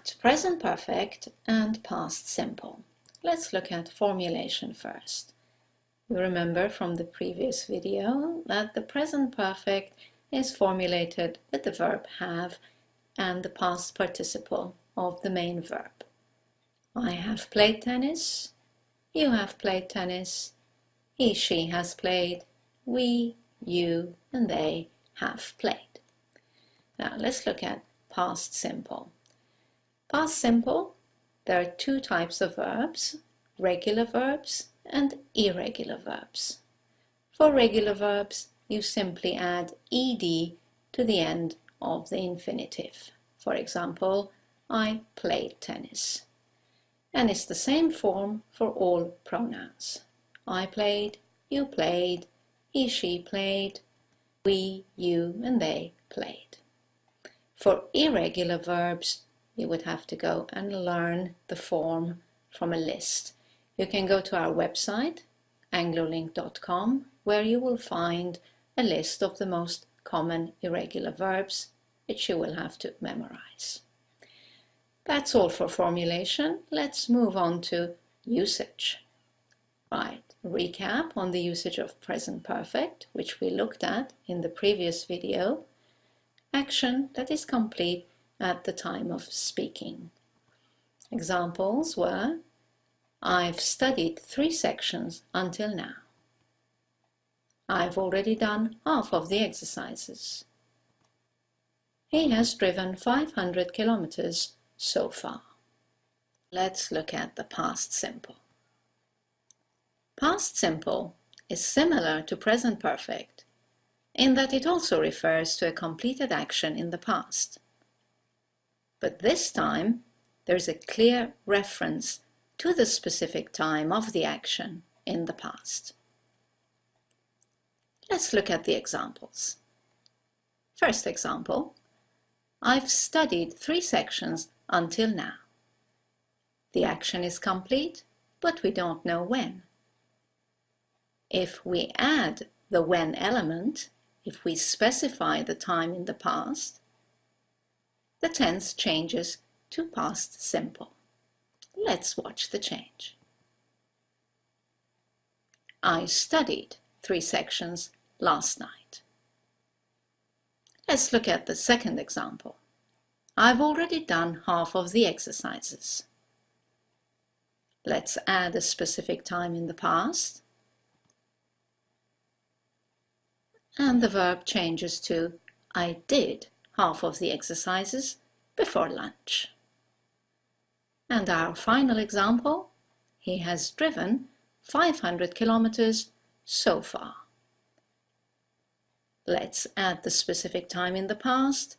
at present perfect and past simple. Let's look at formulation first. You remember from the previous video that the present perfect is formulated with the verb have and the past participle of the main verb. I have played tennis, you have played tennis, he, she has played, we, you, and they have played. Now let's look at past simple. Past simple, there are two types of verbs, regular verbs and irregular verbs. For regular verbs, you simply add ed to the end of the infinitive. For example, I played tennis. And it's the same form for all pronouns. I played, you played, he, she played, we, you, and they played. For irregular verbs, you would have to go and learn the form from a list. You can go to our website, anglolink.com, where you will find a list of the most common irregular verbs, which you will have to memorize. That's all for formulation. Let's move on to usage. Right, recap on the usage of present perfect, which we looked at in the previous video. Action that is complete at the time of speaking. Examples were, I've studied 3 sections until now. I've already done half of the exercises. He has driven 500 kilometers so far. Let's look at the past simple. Past simple is similar to present perfect in that it also refers to a completed action in the past. But this time, there's a clear reference to the specific time of the action in the past. Let's look at the examples. First example, I've studied 3 sections until now. The action is complete, but we don't know when. If we add the when element, if we specify the time in the past, the tense changes to past simple. Let's watch the change. I studied 3 sections last night. Let's look at the second example. I've already done half of the exercises. Let's add a specific time in the past. And the verb changes to I did half of the exercises before lunch. And our final example, he has driven 500 kilometers so far. Let's add the specific time in the past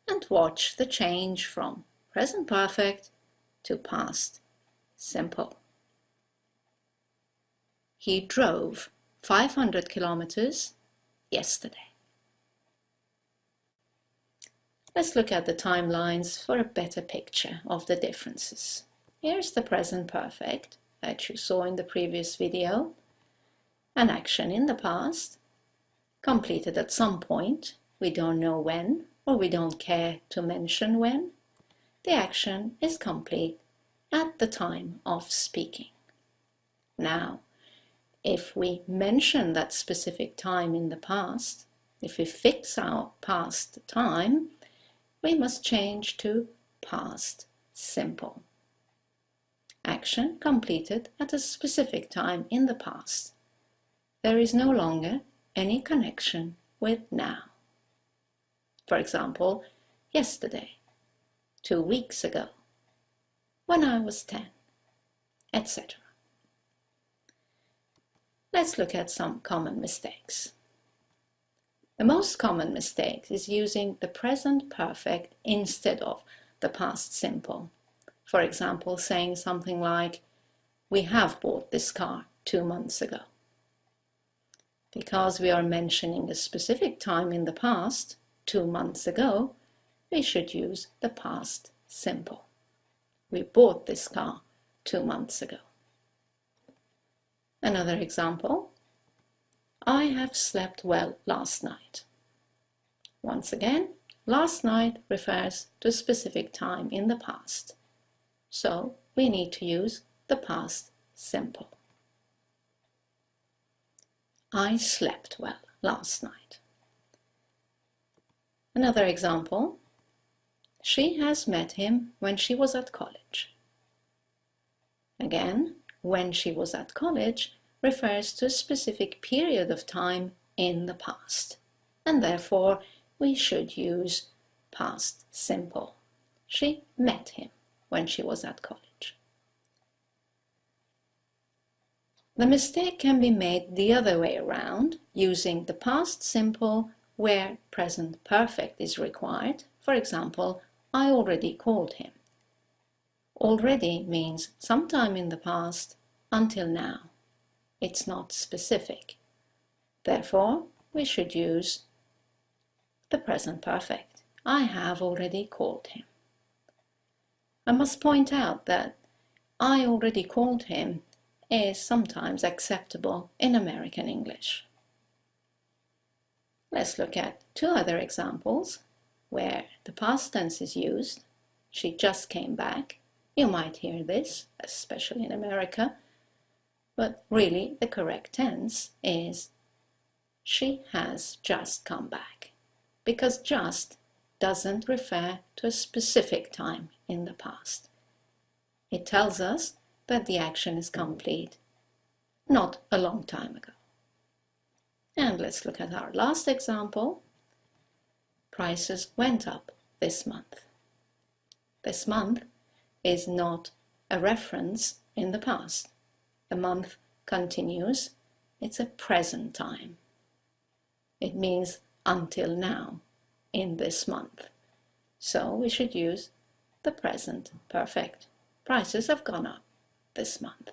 and watch the change from present perfect to past simple. He drove 500 kilometers yesterday. Let's look at the timelines for a better picture of the differences. Here's the present perfect that you saw in the previous video. An action in the past, completed at some point, we don't know when, or we don't care to mention when. The action is complete at the time of speaking. Now, if we mention that specific time in the past, if we fix our past time, we must change to past simple. Action completed at a specific time in the past. There is no longer any connection with now. For example, yesterday, 2 weeks ago, when I was 10, etc. Let's look at some common mistakes. The most common mistake is using the present perfect instead of the past simple. For example, saying something like, we have bought this car 2 months ago. Because we are mentioning a specific time in the past, 2 months ago, we should use the past simple. We bought this car 2 months ago. Another example, I have slept well last night. Once again, last night refers to a specific time in the past. So we need to use the past simple. I slept well last night. Another example. She has met him when she was at college. Again, when she was at college refers to a specific period of time in the past, and therefore we should use past simple. She met him when she was at college. The mistake can be made the other way around, using the past simple where present perfect is required. For example, I already called him. Already means sometime in the past until now. It's not specific. Therefore, we should use the present perfect. I have already called him. I must point out that I already called him is sometimes acceptable in American English. Let's look at two other examples where the past tense is used. She just came back. You might hear this, especially in America, but really the correct tense is she has just come back, because just doesn't refer to a specific time in the past. It tells us that the action is complete, not a long time ago. And let's look at our last example. Prices went up this month. This month is not a reference in the past. The month continues. It's a present time. It means until now, in this month. So we should use the present perfect. Prices have gone up this month.